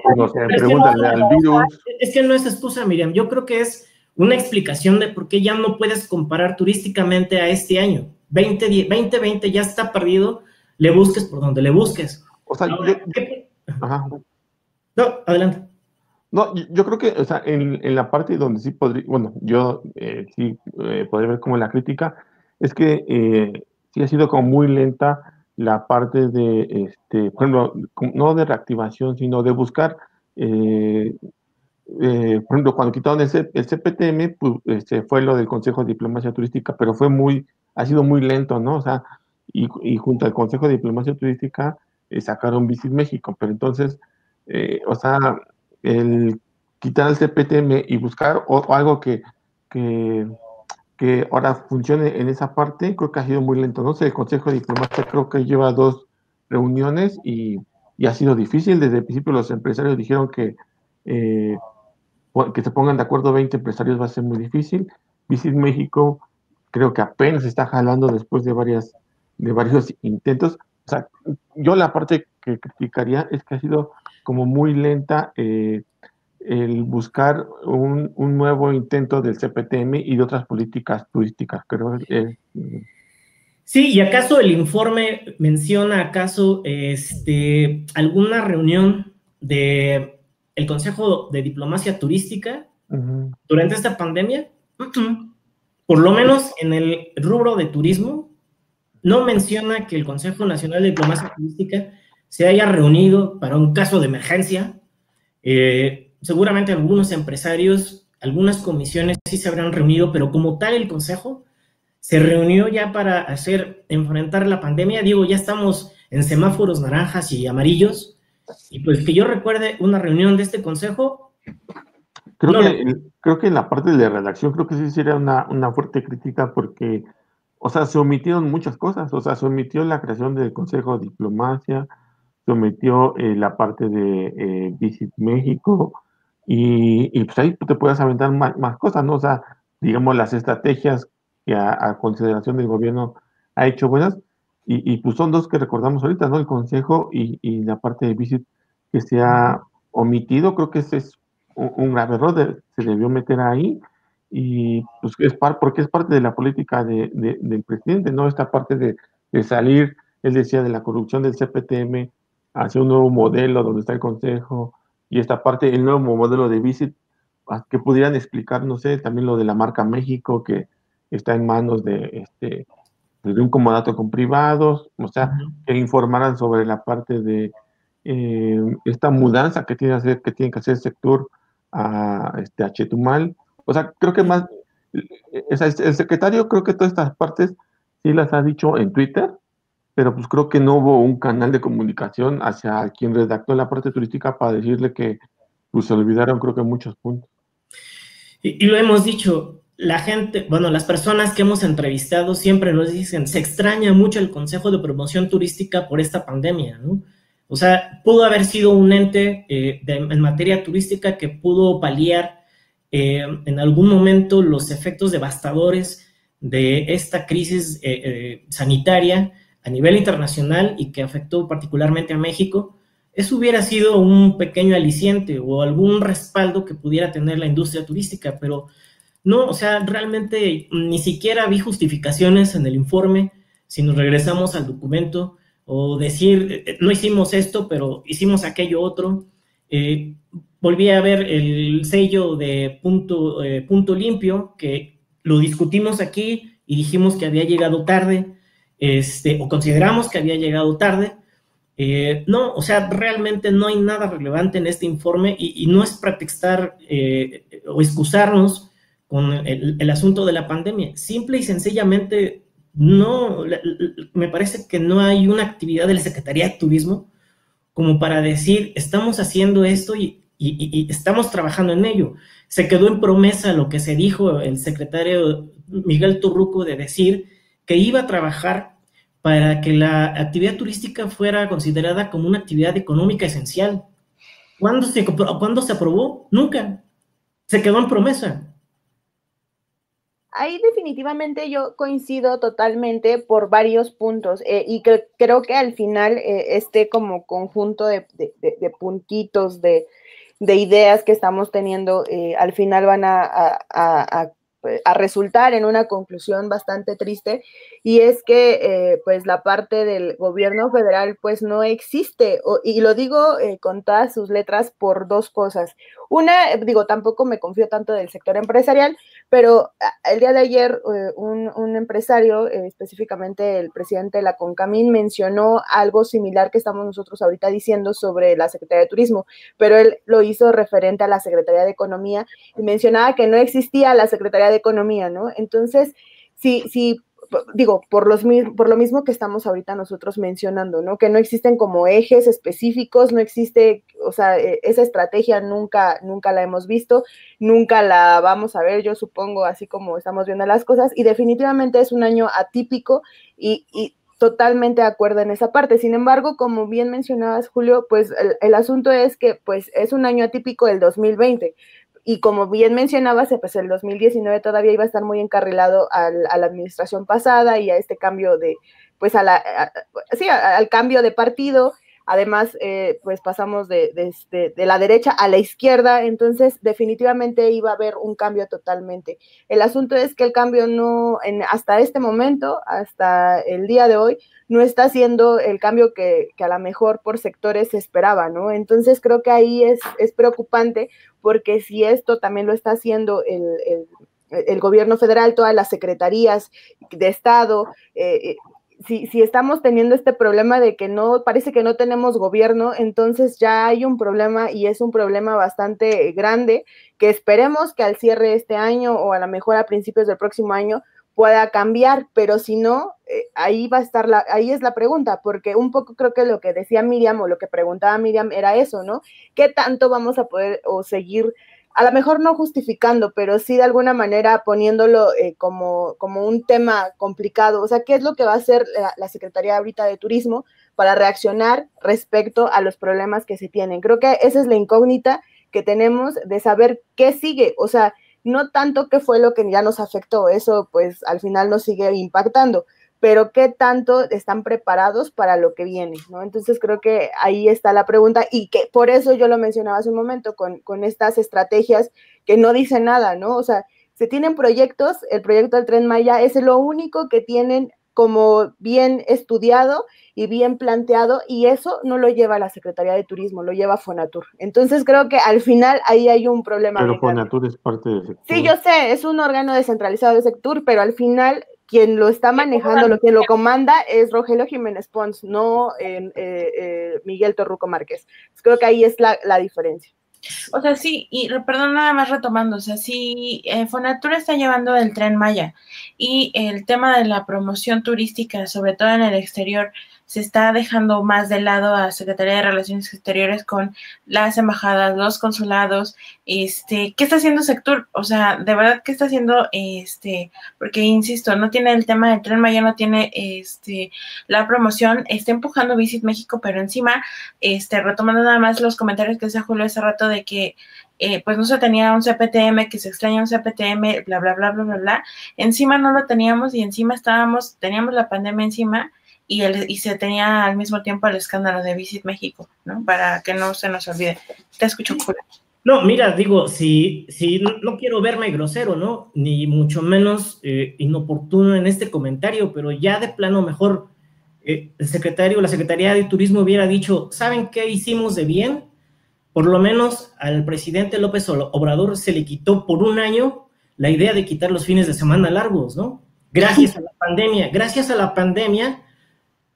Es que no es excusa, Miriam. Yo creo que es una explicación de por qué ya no puedes comparar turísticamente a este año. 2020 ya está perdido, le busques por donde le busques. O sea, Ahora, No, adelante. No, yo creo que, o sea, en la parte donde sí podría, bueno, yo sí podría ver como la crítica, es que sí ha sido como muy lenta la parte de, por ejemplo, no de reactivación, sino de buscar, eh, por ejemplo, cuando quitaron el CPTM, pues fue lo del Consejo de Diplomacia Turística, pero ha sido muy lento, ¿no? O sea, y junto al Consejo de Diplomacia Turística sacaron Visit México, pero entonces, o sea, el quitar el CPTM y buscar algo que, que ahora funcione en esa parte, creo que ha sido muy lento, ¿no? sé, el Consejo de Diplomacia creo que lleva 2 reuniones y ha sido difícil. Desde el principio los empresarios dijeron eh, que se pongan de acuerdo 20 empresarios va a ser muy difícil. Visit México creo que apenas está jalando después de varios intentos. O sea, yo la parte que criticaría es que ha sido como muy lenta el buscar un nuevo intento del CPTM y de otras políticas turísticas. Creo que Sí, ¿y acaso el informe menciona acaso alguna reunión de el Consejo de Diplomacia Turística durante esta pandemia? Por lo menos en el rubro de turismo, no menciona que el Consejo Nacional de Diplomacia Turística se haya reunido para un caso de emergencia. Seguramente algunos empresarios, algunas comisiones sí se habrán reunido, pero como tal el Consejo se reunió ya para enfrentar la pandemia. Digo, ya estamos en semáforos naranjas y amarillos, y pues que yo recuerde una reunión de este consejo, Creo no. creo que en la parte de redacción creo que sí sería una fuerte crítica porque, o sea, se omitieron muchas cosas. O sea, se omitió la creación del Consejo de Diplomacia, se omitió la parte de Visit México y pues ahí te puedes aventar más cosas, ¿no? O sea, digamos las estrategias que a consideración del gobierno ha hecho buenas y pues son dos que recordamos ahorita, ¿no? El Consejo y la parte de Visit que se ha omitido. Creo que ese es un grave error, se debió meter ahí y pues porque es parte de la política del presidente, ¿no? Esta parte de salir, él decía, de la corrupción del CPTM hacia un nuevo modelo donde está el Consejo y esta parte, el nuevo modelo de Visit, que pudieran explicar, no sé, también lo de la marca México, que está en manos de un comodato con privados, o sea, que informaran sobre la parte de esta mudanza que tiene que hacer el sector a Chetumal. O sea, creo que más, el secretario, creo que todas estas partes sí las ha dicho en Twitter, pero pues creo que no hubo un canal de comunicación hacia quien redactó la parte turística para decirle que pues se olvidaron creo que muchos puntos. Y lo hemos dicho, la gente, bueno, las personas que hemos entrevistado siempre nos dicen, se extraña mucho el Consejo de Promoción Turística por esta pandemia, ¿no? O sea, pudo haber sido un ente en materia turística que pudo paliar en algún momento los efectos devastadores de esta crisis sanitaria a nivel internacional y que afectó particularmente a México. Eso hubiera sido un pequeño aliciente o algún respaldo que pudiera tener la industria turística, pero no, o sea, realmente ni siquiera vi justificaciones en el informe. Si nos regresamos al documento o decir, no hicimos esto, pero hicimos aquello otro. Volví a ver el sello de punto limpio, que lo discutimos aquí y dijimos que había llegado tarde, o consideramos que había llegado tarde. No, o sea, realmente no hay nada relevante en este informe y no es pretextar o excusarnos con el asunto de la pandemia. Simple y sencillamente, no, me parece que no hay una actividad de la Secretaría de Turismo como para decir, estamos haciendo esto y estamos trabajando en ello. Se quedó en promesa lo que se dijo el secretario Miguel Torruco de decir que iba a trabajar para que la actividad turística fuera considerada como una actividad económica esencial. ¿Cuándo se aprobó? Nunca. Se quedó en promesa. Ahí definitivamente yo coincido totalmente por varios puntos y creo que al final este como conjunto de puntitos, de ideas que estamos teniendo, al final van a a resultar en una conclusión bastante triste, y es que pues la parte del gobierno federal pues no existe, y lo digo con todas sus letras por dos cosas. Una, digo, tampoco me confío tanto del sector empresarial, pero el día de ayer un empresario, específicamente el presidente de la CONCAMIN, mencionó algo similar que estamos nosotros ahorita diciendo sobre la Secretaría de Turismo, pero él lo hizo referente a la Secretaría de Economía y mencionaba que no existía la Secretaría de Economía, ¿no? Entonces, sí, digo, por lo mismo que estamos ahorita nosotros mencionando, ¿no? Que no existen como ejes específicos, no existe, o sea, esa estrategia nunca la hemos visto, nunca la vamos a ver, yo supongo, así como estamos viendo las cosas, y definitivamente es un año atípico y totalmente de acuerdo en esa parte. Sin embargo, como bien mencionabas, Julio, pues el asunto es que pues es un año atípico del 2020, y como bien mencionabas, pues el 2019 todavía iba a estar muy encarrilado a la administración pasada y a este cambio de, pues al cambio de partido. Además, pues pasamos de la derecha a la izquierda, entonces definitivamente iba a haber un cambio totalmente. El asunto es que el cambio hasta este momento, hasta el día de hoy, no está siendo el cambio que a lo mejor por sectores se esperaba, ¿no? Entonces creo que ahí es preocupante, porque si esto también lo está haciendo el gobierno federal, todas las secretarías de Estado, si estamos teniendo este problema de que parece que no tenemos gobierno, entonces ya hay un problema, y es un problema bastante grande, que esperemos que al cierre de este año o a lo mejor a principios del próximo año pueda cambiar, pero si no, ahí va a estar ahí es la pregunta, porque un poco creo que lo que decía Miriam o lo que preguntaba Miriam era eso, ¿no? ¿Qué tanto vamos a poder o seguir, a lo mejor no justificando, pero sí de alguna manera poniéndolo como un tema complicado? O sea, ¿qué es lo que va a hacer la Secretaría ahorita de Turismo para reaccionar respecto a los problemas que se tienen? Creo que esa es la incógnita que tenemos, de saber qué sigue. O sea, no tanto qué fue lo que ya nos afectó, eso pues al final nos sigue impactando, pero qué tanto están preparados para lo que viene, ¿no? Entonces creo que ahí está la pregunta, y que por eso yo lo mencionaba hace un momento con estas estrategias que no dicen nada, ¿no? O sea, se tienen proyectos, el proyecto del Tren Maya es lo único que tienen como bien estudiado y bien planteado, y eso no lo lleva la Secretaría de Turismo, lo lleva Fonatur. Entonces creo que al final ahí hay un problema. Pero Fonatur es parte del sector. Sí, yo sé, es un órgano descentralizado del sector, pero al final quien lo está manejando, quien lo comanda es Rogelio Jiménez Pons, no Miguel Torruco Márquez. Creo que ahí es la diferencia. O sea, sí, y perdón, nada más retomando, o sea, sí, Fonatur está llevando el Tren Maya, y el tema de la promoción turística, sobre todo en el exterior, se está dejando más de lado a Secretaría de Relaciones Exteriores con las embajadas, los consulados. ¿Qué está haciendo Sectur? O sea, de verdad, ¿qué está haciendo? Porque insisto, no tiene el tema del Tren Maya, no tiene la promoción, está empujando Visit México, pero encima, retomando nada más los comentarios que decía Julio hace rato de que pues no se tenía un CPTM, que se extraña un CPTM, bla, bla, bla, bla, bla, bla. Encima no lo teníamos, y encima teníamos la pandemia encima, y se tenía al mismo tiempo el escándalo de Visit México, ¿no? Para que no se nos olvide. Te escucho, Julio. No, mira, digo, si no quiero verme grosero, ¿no? Ni mucho menos inoportuno en este comentario, pero ya de plano mejor el secretario, la Secretaría de Turismo hubiera dicho, ¿saben qué hicimos de bien? Por lo menos al presidente López Obrador se le quitó por un año la idea de quitar los fines de semana largos, ¿no? Gracias a la pandemia,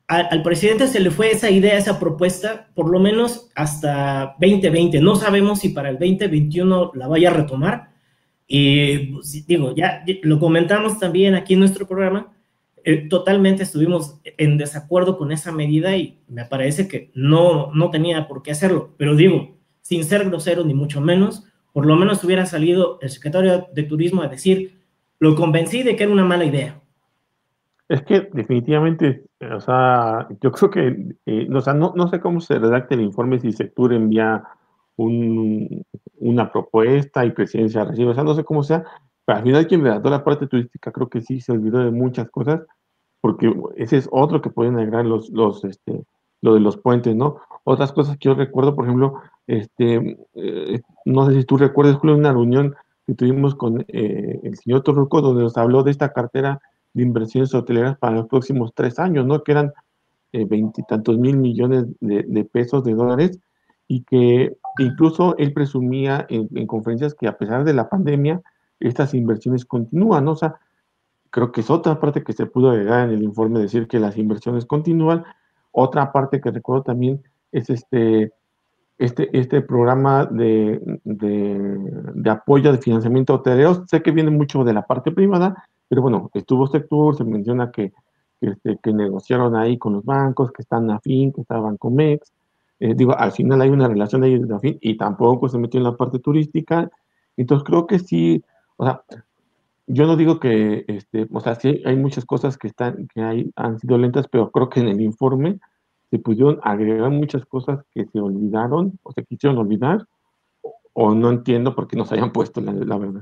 al presidente se le fue esa idea, esa propuesta, por lo menos hasta 2020. No sabemos si para el 2021 la vaya a retomar. Y digo, ya lo comentamos también aquí en nuestro programa, totalmente estuvimos en desacuerdo con esa medida, y me parece que no tenía por qué hacerlo. Pero digo, sin ser grosero ni mucho menos, por lo menos hubiera salido el secretario de Turismo a decir, lo convencí de que era una mala idea. Es que definitivamente, o sea, yo creo que, o sea, no sé cómo se redacta el informe, si Sectur envía una propuesta y Presidencia recibe, o sea, no sé cómo sea, pero al final quien redactó la parte turística creo que sí se olvidó de muchas cosas, porque ese es otro que pueden agregar lo de los puentes, ¿no? Otras cosas que yo recuerdo, por ejemplo, no sé si tú recuerdas, Julio, una reunión que tuvimos con el señor Torruco, donde nos habló de esta cartera de inversiones hoteleras para los próximos 3 años, ¿no? Que eran 20 y tantos mil millones de pesos, de dólares, y que incluso él presumía en conferencias que a pesar de la pandemia, estas inversiones continúan, ¿no? O sea, creo que es otra parte que se pudo agregar en el informe, decir que las inversiones continúan. Otra parte que recuerdo también es este programa de apoyo de financiamiento hotelero. Sé que viene mucho de la parte privada, pero bueno, estuvo Sectur, se menciona que negociaron ahí con los bancos, que están afín, que está Bancomex. Digo, al final hay una relación ahí de afín y tampoco se metió en la parte turística. Entonces creo que sí, o sea, yo no digo que, o sea, sí hay muchas cosas han sido lentas, pero creo que en el informe se pudieron agregar muchas cosas que se olvidaron o se quisieron olvidar, o no entiendo por qué no se hayan puesto, la verdad.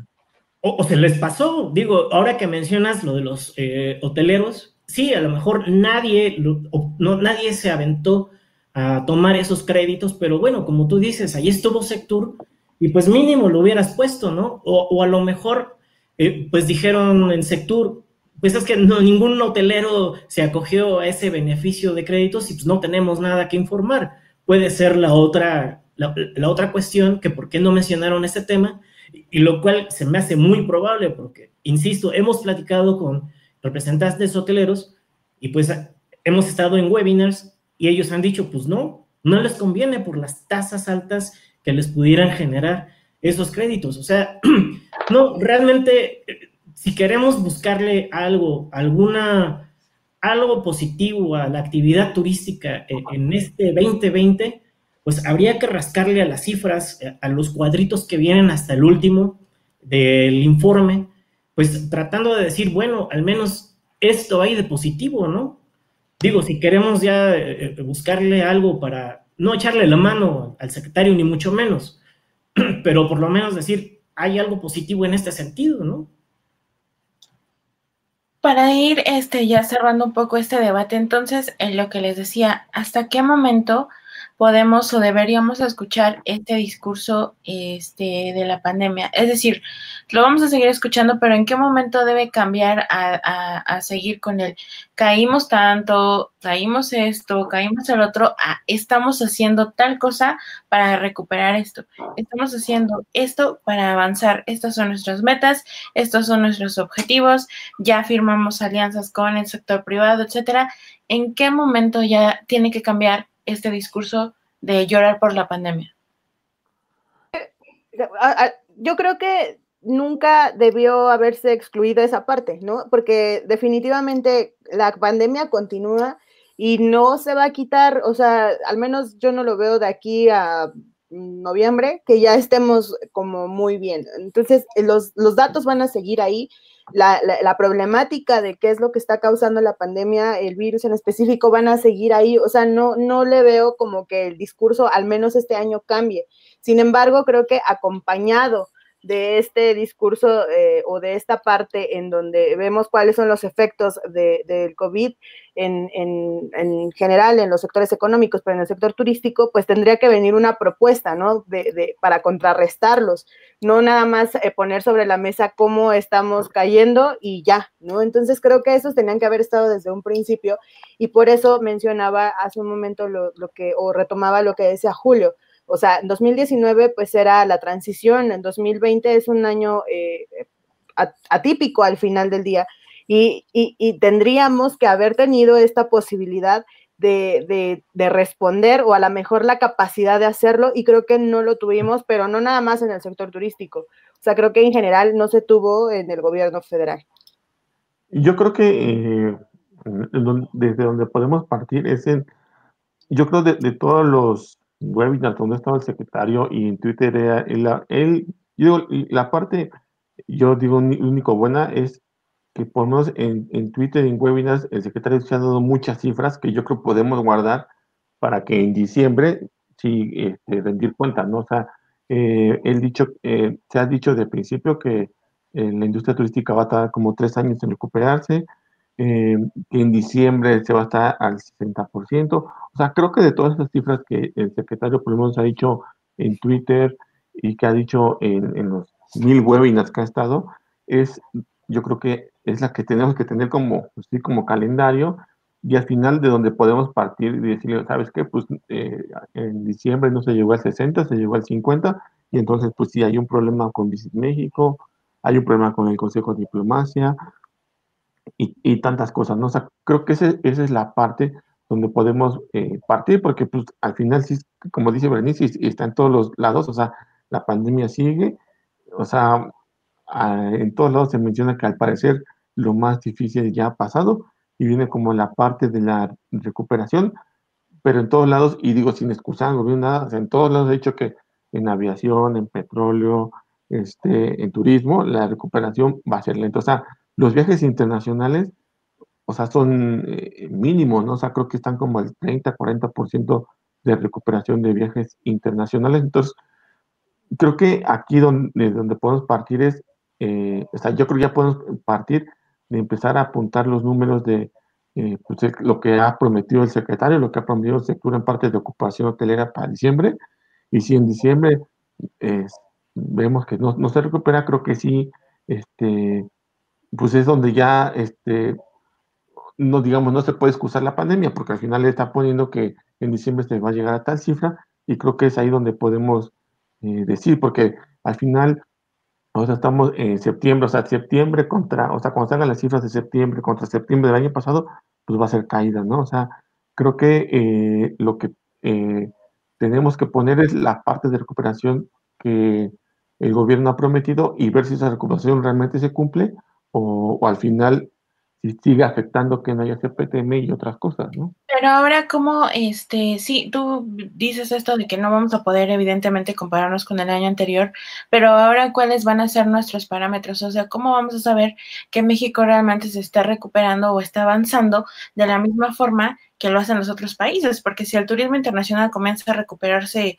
O se les pasó, digo, ahora que mencionas lo de los hoteleros, sí, a lo mejor nadie se aventó a tomar esos créditos, pero bueno, como tú dices, ahí estuvo Sectur y pues mínimo lo hubieras puesto, ¿no? O a lo mejor, pues dijeron en Sectur, pues es que ningún hotelero se acogió a ese beneficio de créditos y pues no tenemos nada que informar. Puede ser la otra cuestión, que por qué no mencionaron este tema, y lo cual se me hace muy probable porque, insisto, hemos platicado con representantes hoteleros y pues hemos estado en webinars y ellos han dicho, pues no les conviene por las tasas altas que les pudieran generar esos créditos. O sea, no, realmente, si queremos buscarle algo positivo a la actividad turística en este 2020, pues habría que rascarle a las cifras, a los cuadritos que vienen hasta el último del informe, pues tratando de decir, bueno, al menos esto hay de positivo, ¿no? Digo, si queremos ya buscarle algo para no echarle la mano al secretario, ni mucho menos, pero por lo menos decir, hay algo positivo en este sentido, ¿no? Para ir ya cerrando un poco este debate, entonces, en lo que les decía, ¿hasta qué momento podemos o deberíamos escuchar este discurso de la pandemia? Es decir, lo vamos a seguir escuchando, pero ¿en qué momento debe cambiar a seguir con el caímos tanto, caímos esto, caímos el otro, estamos haciendo tal cosa para recuperar esto, estamos haciendo esto para avanzar, estas son nuestras metas, estos son nuestros objetivos, ya firmamos alianzas con el sector privado, etcétera? ¿En qué momento ya tiene que cambiar este discurso de llorar por la pandemia? Yo creo que nunca debió haberse excluido esa parte, ¿no? Porque definitivamente la pandemia continúa y no se va a quitar, o sea, al menos yo no lo veo de aquí a noviembre, que ya estemos como muy bien. Entonces, los datos van a seguir ahí. La problemática de qué es lo que está causando la pandemia, el virus en específico, van a seguir ahí. O sea, no le veo como que el discurso, al menos este año, cambie. Sin embargo, creo que acompañado de este discurso o de esta parte en donde vemos cuáles son los efectos del COVID en general en los sectores económicos, pero en el sector turístico, pues tendría que venir una propuesta, ¿no? Para contrarrestarlos, no nada más poner sobre la mesa cómo estamos cayendo y ya, ¿no? Entonces creo que esos tenían que haber estado desde un principio y por eso mencionaba hace un momento o retomaba lo que decía Julio. O sea, en 2019 pues era la transición, en 2020 es un año atípico al final del día y tendríamos que haber tenido esta posibilidad de responder o a lo mejor la capacidad de hacerlo y creo que no lo tuvimos, pero no nada más en el sector turístico. O sea, creo que en general no se tuvo en el gobierno federal. Yo creo que desde donde podemos partir yo creo de todos los webinars donde estaba el secretario y en Twitter yo digo único buena es que por lo menos en Twitter, en webinars, el secretario se ha dado muchas cifras que yo creo que podemos guardar para que en diciembre sí rendir cuenta, ¿no? O sea, se ha dicho de principio que la industria turística va a tardar como 3 años en recuperarse, que en diciembre se va a estar al 60%. O sea, creo que de todas esas cifras que el secretario por lo menos ha dicho en Twitter y que ha dicho en los 1000 webinars que ha estado, yo creo que es la que tenemos que tener como, sí, como calendario, y al final de donde podemos partir y decirle, ¿sabes qué? Pues en diciembre no se llegó al 60, se llegó al 50, y entonces pues sí hay un problema con Visit México, hay un problema con el Consejo de Diplomacia, y tantas cosas, ¿no? O sea, creo que esa es la parte donde podemos partir, porque pues al final sí, como dice Berenice, está en todos los lados, o sea, la pandemia sigue, o sea, en todos lados se menciona que al parecer lo más difícil ya ha pasado y viene como la parte de la recuperación, pero en todos lados, y digo sin excusar al gobierno, nada, o sea, en todos lados he dicho que en aviación, en petróleo, en turismo, la recuperación va a ser lenta. O sea, los viajes internacionales, o sea, son mínimos, ¿no? O sea, creo que están como al 30-40% de recuperación de viajes internacionales. Entonces, creo que aquí donde podemos partir es, o sea, yo creo que ya podemos partir de empezar a apuntar los números de pues, lo que ha prometido el secretario, lo que ha prometido el sector en parte de ocupación hotelera para diciembre. Y si en diciembre eh, vemos que no se recupera, creo que sí, pues es donde ya, no digamos, no se puede excusar la pandemia, porque al final le está poniendo que en diciembre se va a llegar a tal cifra, y creo que es ahí donde podemos decir, porque al final, o sea, estamos en septiembre, o sea, septiembre contra, o sea, cuando salgan las cifras de septiembre contra septiembre del año pasado, pues va a ser caída, ¿no? O sea, creo que lo que tenemos que poner es la parte de recuperación que el gobierno ha prometido y ver si esa recuperación realmente se cumple o al final si sigue afectando que no haya CPTM y otras cosas, ¿no? Pero ahora, ¿cómo, sí, tú dices esto de que no vamos a poder evidentemente compararnos con el año anterior, pero ahora, ¿cuáles van a ser nuestros parámetros? O sea, ¿cómo vamos a saber que México realmente se está recuperando o está avanzando de la misma forma que lo hacen los otros países? Porque si el turismo internacional comienza a recuperarse,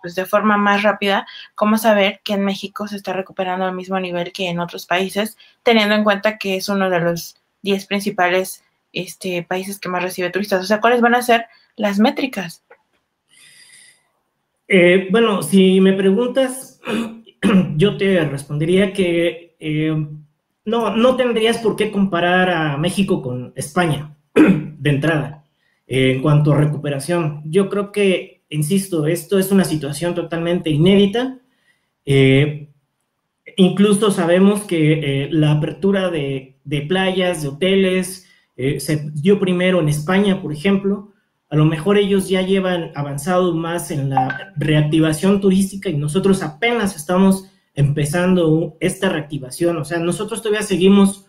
pues de forma más rápida, ¿cómo saber que en México se está recuperando al mismo nivel que en otros países, teniendo en cuenta que es uno de los 10 principales países que más recibe turistas? O sea, ¿cuáles van a ser las métricas? Bueno, si me preguntas, yo te respondería que no tendrías por qué comparar a México con España de entrada en cuanto a recuperación. Yo creo que, insisto, esto es una situación totalmente inédita. Incluso sabemos que la apertura de playas, de hoteles, se dio primero en España, por ejemplo. A lo mejor ellos ya llevan avanzado más en la reactivación turística y nosotros apenas estamos empezando esta reactivación. O sea, nosotros todavía seguimos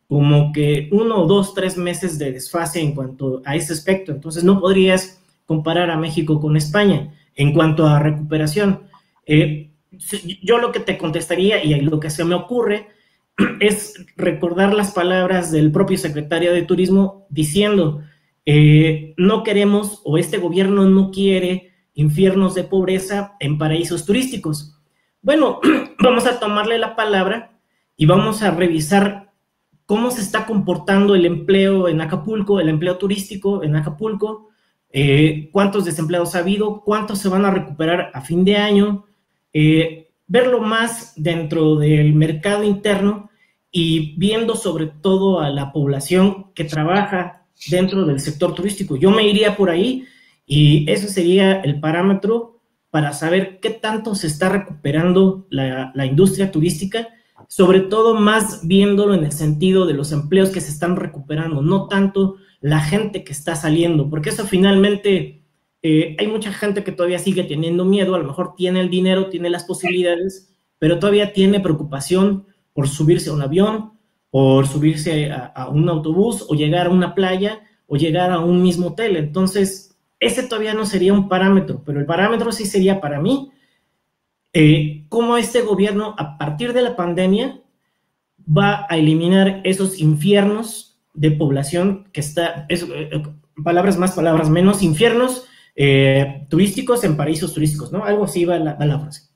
como que 1, 2, 3 meses de desfase en cuanto a ese aspecto. Entonces no podrías comparar a México con España en cuanto a recuperación. Yo lo que te contestaría y lo que se me ocurre es recordar las palabras del propio secretario de Turismo diciendo, no queremos o este gobierno no quiere infiernos de pobreza en paraísos turísticos. Bueno, vamos a tomarle la palabra y vamos a revisar cómo se está comportando el empleo en Acapulco, el empleo turístico en Acapulco, cuántos desempleados ha habido, cuántos se van a recuperar a fin de año, verlo más dentro del mercado interno y viendo sobre todo a la población que trabaja dentro del sector turístico. Yo me iría por ahí y ese sería el parámetro para saber qué tanto se está recuperando la industria turística, sobre todo más viéndolo en el sentido de los empleos que se están recuperando, no tanto la gente que está saliendo, porque eso finalmente... hay mucha gente que todavía sigue teniendo miedo, a lo mejor tiene el dinero, tiene las posibilidades, pero todavía tiene preocupación por subirse a un avión, por subirse a un autobús, o llegar a una playa, o llegar a un mismo hotel. Entonces, ese todavía no sería un parámetro, pero el parámetro sí sería para mí cómo este gobierno, a partir de la pandemia, va a eliminar esos infiernos de población que está, palabras más, palabras menos, infiernos turísticos en paraísos turísticos, ¿no? Algo así va la frase.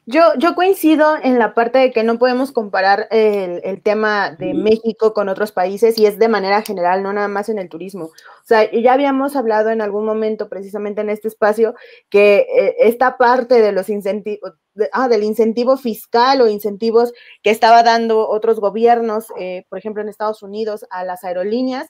Yo coincido en la parte de que no podemos comparar el tema de México con otros países y es de manera general, no nada más en el turismo. O sea, ya habíamos hablado en algún momento precisamente en este espacio que esta parte de los incentivos, del incentivo fiscal o incentivos que estaba dando otros gobiernos, por ejemplo en Estados Unidos, a las aerolíneas,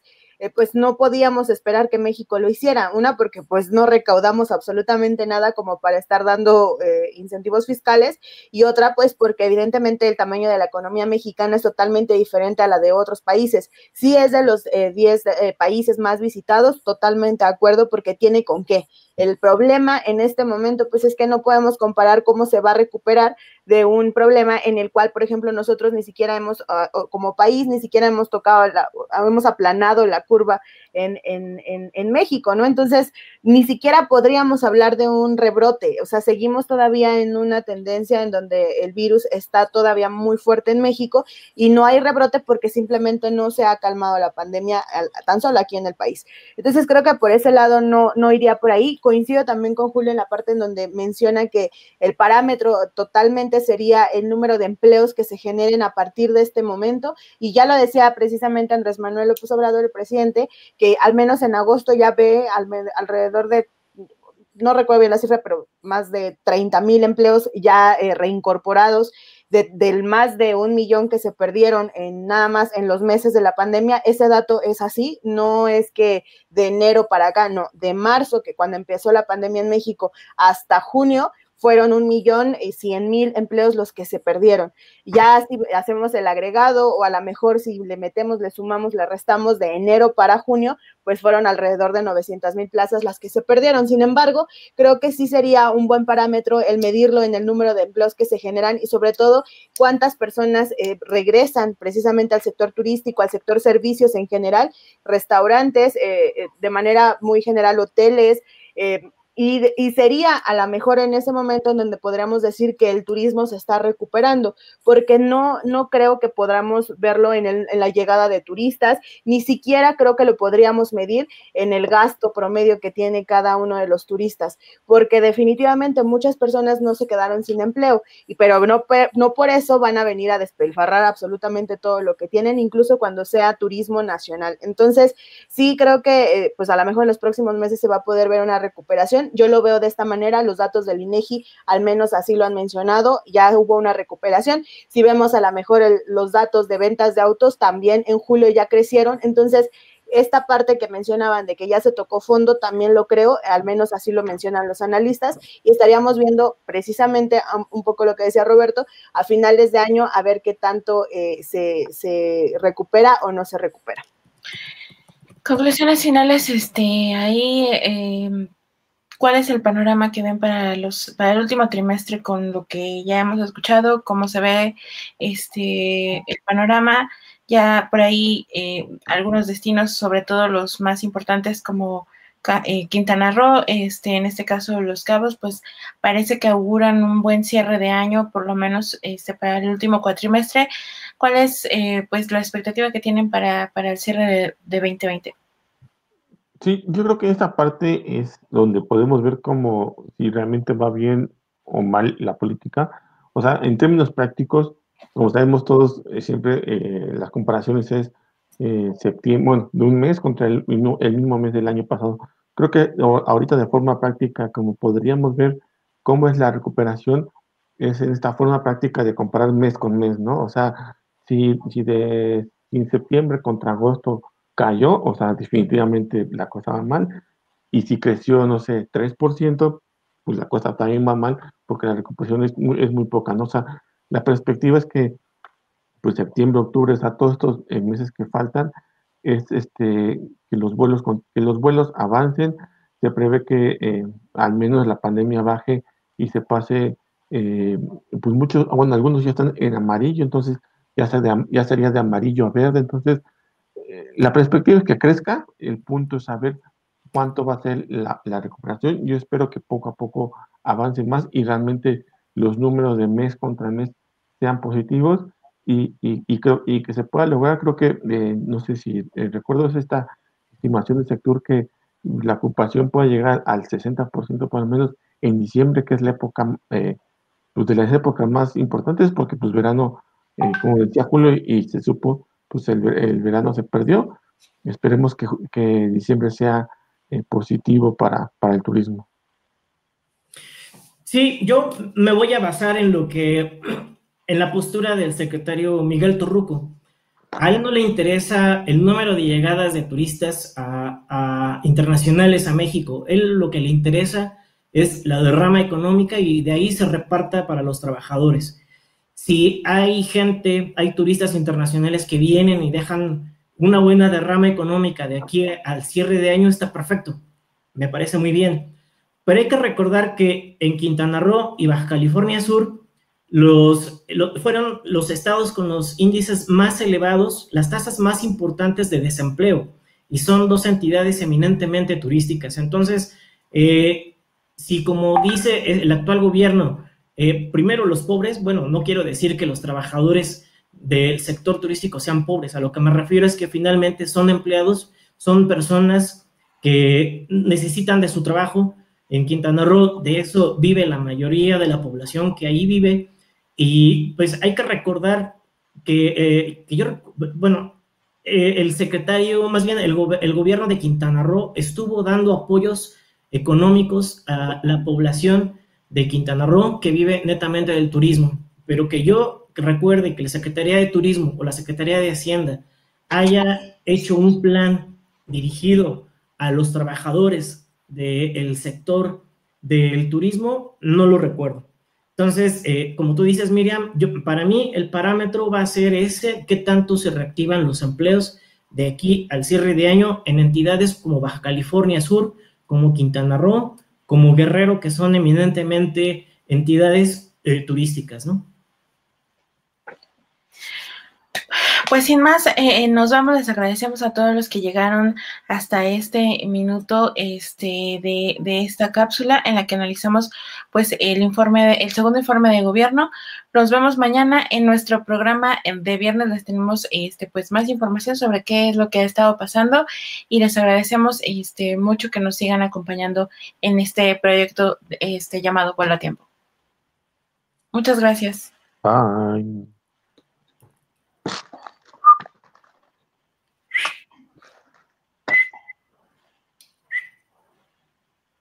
pues no podíamos esperar que México lo hiciera. Una, porque pues no recaudamos absolutamente nada como para estar dando incentivos fiscales, y otra, pues porque evidentemente el tamaño de la economía mexicana es totalmente diferente a la de otros países. Sí es de los 10 países más visitados, totalmente de acuerdo, porque tiene con qué. El problema en este momento, pues es que no podemos comparar cómo se va a recuperar de un problema en el cual, por ejemplo, nosotros ni siquiera hemos, como país, ni siquiera hemos tocado, hemos aplanado la curva en México, ¿no? Entonces, ni siquiera podríamos hablar de un rebrote, o sea, seguimos todavía en una tendencia en donde el virus está todavía muy fuerte en México y no hay rebrote porque simplemente no se ha calmado la pandemia tan solo aquí en el país. Entonces, creo que por ese lado no iría por ahí. Coincido también con Julio en la parte en donde menciona que el parámetro totalmente sería el número de empleos que se generen a partir de este momento, y ya lo decía precisamente Andrés Manuel López Obrador, el presidente, que al menos en agosto ya ve alrededor de, no recuerdo bien la cifra, pero más de 30,000 empleos ya reincorporados, del más de 1 millón que se perdieron nada más en los meses de la pandemia. Ese dato es así, no es que de enero para acá, no, de marzo, que cuando empezó la pandemia en México, hasta junio, fueron 1,100,000 empleos los que se perdieron. Ya si hacemos el agregado, o a lo mejor si le metemos, le sumamos, le restamos de enero para junio, pues fueron alrededor de 900,000 plazas las que se perdieron. Sin embargo, creo que sí sería un buen parámetro el medirlo en el número de empleos que se generan, y sobre todo cuántas personas regresan precisamente al sector turístico, al sector servicios en general, restaurantes, de manera muy general hoteles, y sería a lo mejor en ese momento en donde podríamos decir que el turismo se está recuperando, porque no creo que podamos verlo en la llegada de turistas, ni siquiera creo que lo podríamos medir en el gasto promedio que tiene cada uno de los turistas, porque definitivamente muchas personas no se quedaron sin empleo, pero no por eso van a venir a despilfarrar absolutamente todo lo que tienen, incluso cuando sea turismo nacional. Entonces, sí creo que pues a lo mejor en los próximos meses se va a poder ver una recuperación. Yo lo veo de esta manera, los datos del INEGI al menos así lo han mencionado, ya hubo una recuperación. Si vemos a lo mejor los datos de ventas de autos, también en julio ya crecieron. Entonces, esta parte que mencionaban de que ya se tocó fondo, también lo creo, al menos así lo mencionan los analistas, y estaríamos viendo precisamente un poco lo que decía Roberto, a finales de año, a ver qué tanto se recupera o no se recupera. Conclusiones finales, ahí, ¿cuál es el panorama que ven para el último trimestre con lo que ya hemos escuchado? ¿Cómo se ve el panorama? Ya por ahí algunos destinos, sobre todo los más importantes como Quintana Roo, en este caso Los Cabos, pues parece que auguran un buen cierre de año, por lo menos para el último cuatrimestre. ¿Cuál es pues la expectativa que tienen para el cierre de 2020? Sí, yo creo que esta parte es donde podemos ver cómo si realmente va bien o mal la política. O sea, en términos prácticos, como sabemos todos, siempre las comparaciones es septiembre, bueno, de un mes contra el mismo mes del año pasado. Creo que ahorita de forma práctica, como podríamos ver cómo es la recuperación, es en esta forma práctica de comparar mes con mes, ¿no? O sea, si en septiembre contra agosto cayó, o sea, definitivamente la cosa va mal. Y si creció, no sé, 3%, pues la cosa también va mal, porque la recuperación es muy poca, ¿no? O sea, la perspectiva es que, pues septiembre, octubre, o sea, todos estos meses que faltan, es que los vuelos avancen. Se prevé que al menos la pandemia baje y se pase, eh, pues muchos, bueno, algunos ya están en amarillo, entonces ya sería de amarillo a verde, entonces la perspectiva es que crezca, el punto es saber cuánto va a ser la recuperación. Yo espero que poco a poco avance más y realmente los números de mes contra mes sean positivos y que se pueda lograr. Creo que, no sé si recuerdo, es esta estimación del sector que la ocupación pueda llegar al 60% por lo menos en diciembre, que es la época, pues de las épocas más importantes, porque pues verano, como decía Julio, y se supo, pues el verano se perdió. Esperemos que diciembre sea positivo para el turismo. Sí, yo me voy a basar en la postura del secretario Miguel Torruco. A él no le interesa el número de llegadas de turistas internacionales a México. Él lo que le interesa es la derrama económica y de ahí se reparta para los trabajadores. Si hay hay turistas internacionales que vienen y dejan una buena derrama económica de aquí al cierre de año, está perfecto. Me parece muy bien. Pero hay que recordar que en Quintana Roo y Baja California Sur fueron los estados con los índices más elevados, las tasas más importantes de desempleo, y son dos entidades eminentemente turísticas. Entonces, si como dice el actual gobierno, primero los pobres, bueno, no quiero decir que los trabajadores del sector turístico sean pobres, a lo que me refiero es que finalmente son empleados, son personas que necesitan de su trabajo. En Quintana Roo de eso vive la mayoría de la población que ahí vive, y pues hay que recordar el secretario, más bien el gobierno de Quintana Roo estuvo dando apoyos económicos a la población de Quintana Roo que vive netamente del turismo, pero que yo recuerde que la Secretaría de Turismo o la Secretaría de Hacienda haya hecho un plan dirigido a los trabajadores del sector del turismo, no lo recuerdo. Entonces, como tú dices, Miriam, para mí el parámetro va a ser ese, qué tanto se reactivan los empleos de aquí al cierre de año en entidades como Baja California Sur, como Quintana Roo, como Guerrero, que son eminentemente entidades turísticas, ¿no? Pues sin más, nos vamos, les agradecemos a todos los que llegaron hasta este minuto de esta cápsula en la que analizamos pues el segundo informe de gobierno. Nos vemos mañana en nuestro programa de viernes. Les tenemos pues más información sobre qué es lo que ha estado pasando y les agradecemos mucho que nos sigan acompañando en este proyecto llamado Vuelo a Tiempo. Muchas gracias. Bye.